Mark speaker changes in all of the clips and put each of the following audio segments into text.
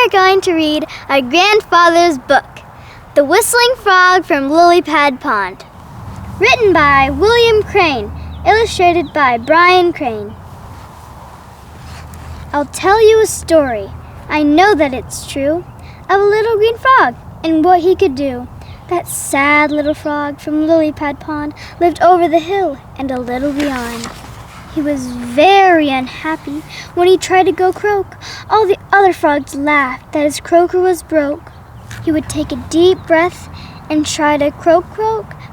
Speaker 1: are going to read our grandfather's book, The Whistling Frog from Lily Pad Pond. Written by William Crain, illustrated by Brian Crain. I'll tell you a story, I know that it's true, of a little green frog and what he could do. That sad little frog from Lily Pad Pond lived over the hill and a little beyond. He was very unhappy when he tried to go croak. All the other frogs laughed that his croaker was broke. He would take a deep breath and try to croak,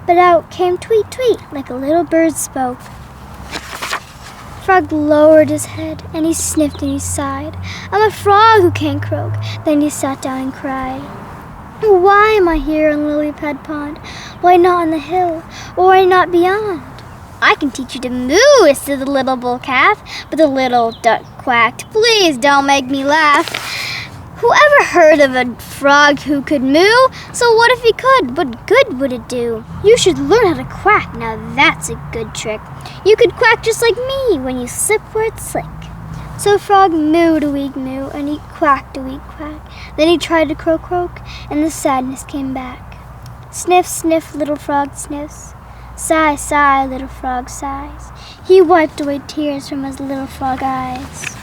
Speaker 1: but out came tweet, tweet, like a little bird spoke. Frog lowered his head and he sniffed and he sighed. I'm a frog who can't croak. Then he sat down and cried. Why am I here on Lily Pad Pond? Why not on the hill? Or why not beyond? I can teach you to moo, said the little bull calf, but the little duck quacked. Please don't make me laugh. Whoever heard of a frog who could moo? So what if he could? What good would it do? You should learn how to quack. Now that's a good trick. You could quack just like me when you slip where it's slick. So Frog mooed a weak moo, and he quacked a weak quack. Then he tried to croak, and the sadness came back. Sniff, sniff, little frog sniffs. Sigh, sigh, little frog sighs. He wiped away tears from his little frog eyes.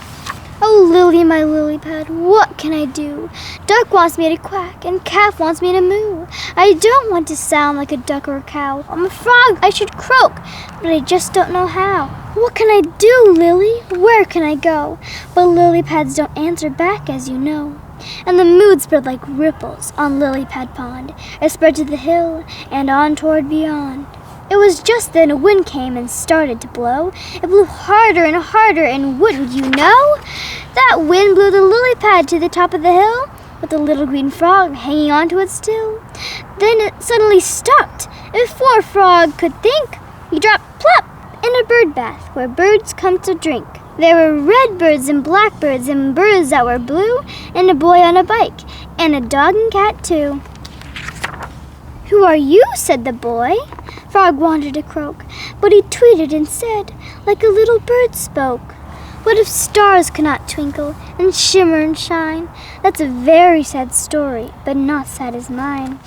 Speaker 1: Oh, Lily, my lily pad, what can I do? Duck wants me to quack, and calf wants me to moo. I don't want to sound like a duck or a cow. I'm a frog, I should croak, but I just don't know how. What can I do, Lily? Where can I go? But lily pads don't answer back, as you know. And the mood spread like ripples on Lily Pad Pond. It spread to the hill and on toward beyond. It was just then a wind came and started to blow. It blew harder, and wouldn't you know? That wind blew the lily pad to the top of the hill, with the little green frog hanging onto it still. Then it suddenly stopped, and before Frog could think, he dropped plop in a bird bath where birds come to drink. There were red birds and blackbirds and birds that were blue, and a boy on a bike, and a dog and cat too. Who are you? Said the boy. Frog wanted to croak, but he tweeted and said, like a little bird spoke. What if stars cannot twinkle and shimmer and shine? That's a very sad story, but not sad as mine.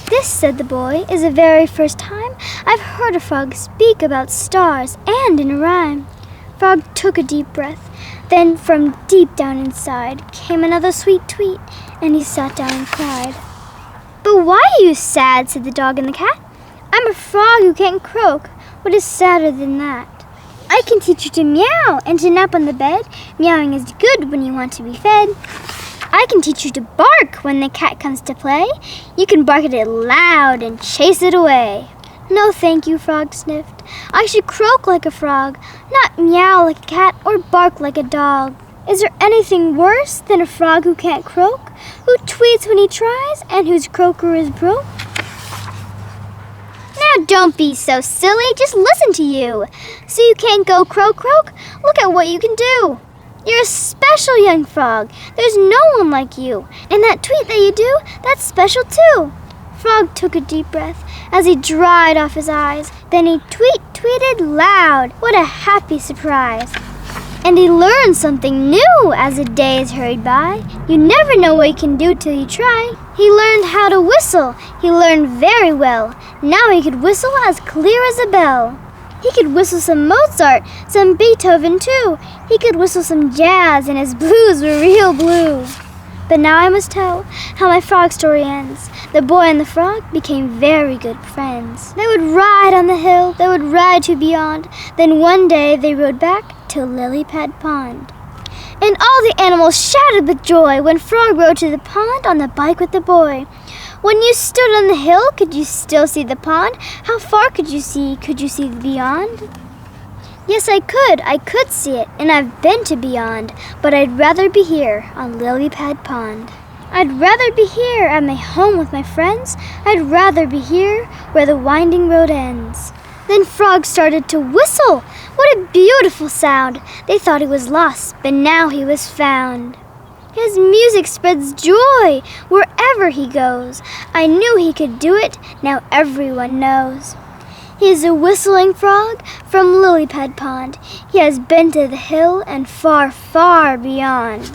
Speaker 1: This, said the boy, is the very first time I've heard a frog speak about stars and in a rhyme. Frog took a deep breath. Then from deep down inside came another sweet tweet, and he sat down and cried. But why are you sad? Said the dog and the cat. I'm a frog who can't croak. What is sadder than that? I can teach you to meow and to nap on the bed. Meowing is good when you want to be fed. I can teach you to bark when the cat comes to play. You can bark at it loud and chase it away. No, thank you, Frog sniffed. I should croak like a frog, not meow like a cat or bark like a dog. Is there anything worse than a frog who can't croak, who tweets when he tries, and whose croaker is broke? Now don't be so silly, just listen to you. So you can't go croak, look at what you can do. You're a special young frog, there's no one like you. And that tweet that you do, that's special too. Frog took a deep breath as he dried off his eyes. Then he tweeted loud. What a happy surprise. And he learned something new as the days hurried by. You never know what you can do till you try. He learned how to whistle. He learned very well. Now he could whistle as clear as a bell. He could whistle some Mozart, some Beethoven too. He could whistle some jazz, and his blues were real blue. But now I must tell how my frog story ends. The boy and the frog became very good friends. They would ride on the hill, they would ride to beyond. Then one day they rode back to Lily Pad Pond. And all the animals shouted with joy when Frog rode to the pond on the bike with the boy. When you stood on the hill, could you still see the pond? How far could you see? Could you see beyond? Yes, I could see it, and I've been to beyond, but I'd rather be here on Lily Pad Pond. I'd rather be here at my home with my friends. I'd rather be here where the winding road ends. Then Frog started to whistle. What a beautiful sound. They thought he was lost, but now he was found. His music spreads joy wherever he goes. I knew he could do it, now everyone knows. He is a whistling frog from Lily Pad Pond. He has been to the hill and far, far beyond.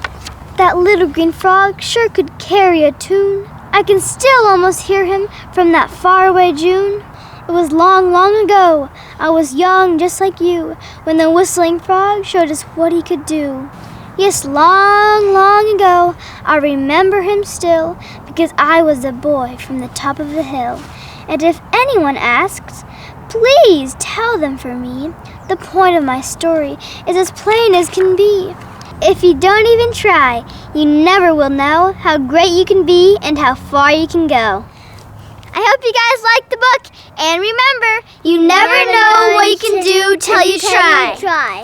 Speaker 1: That little green frog sure could carry a tune. I can still almost hear him from that faraway June. It was long, long ago. I was young just like you when the whistling frog showed us what he could do. Yes, long, long ago, I remember him still because I was the boy from the top of the hill. And if anyone asks, please tell them for me. The point of my story is as plain as can be. If you don't even try, you never will know how great you can be and how far you can go. I hope you guys liked the book, and remember, you never know what you can do till you try.